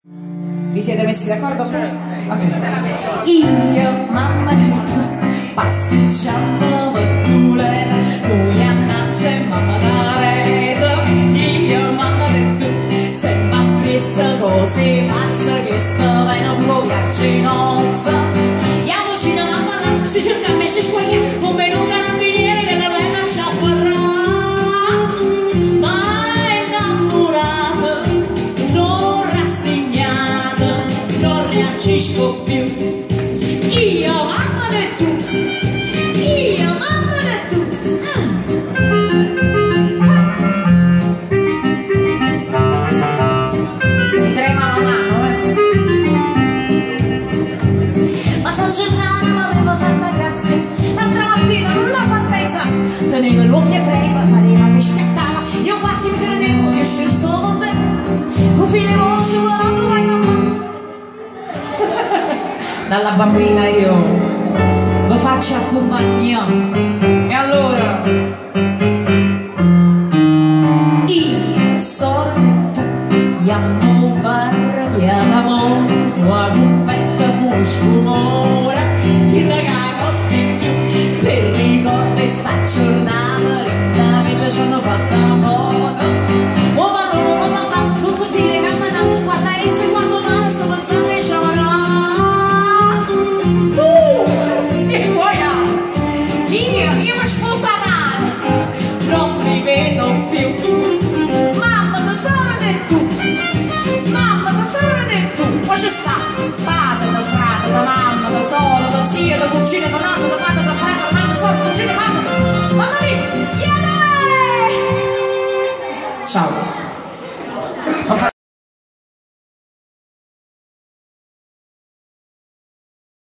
Vi siete messi d'accordo? Okay. Io, mamma di tu, passeggiamo per Tulera, noi a Nazze, mamma da rete. Io, mamma di tu, sembra presa così pazza che sta bene pro viaggio in nozza. Andiamoci una mamma là, si cerca a me si squaglia, un menù carabiniere che la venga a sciaffarrà. Ma innamorata, sono rassegnata, non reagisco più. Io mamma di tu, io mamma di tu. Mi trema la mano, Ma San Gennaro mi aveva fatta grazia, l'altra mattina non l'ha fatta esatta. Teneva l'occhio freddo, pareva che scattava, io quasi mi credevo di uscire solo con te. Un figlio voce vuole trovare mamma. Dalla bambina io lo faccio accompagnare. E allora io sono tu, chiamo barriata d'amore, la coppetta con spumore, chi la costi più per ricordare sta giornata. La villa ci hanno fatta foto, oh valore, oh papà, non so dire che me guarda esse quando mano sto pensando e sciamarà. Io mi sposata, non mi vedo più. Mamma tesoro di tu, mamma tesoro di tu. Poi ci sta padre, da frate, da mamma, da solo, da zio, da cugino, da nonno, da padre.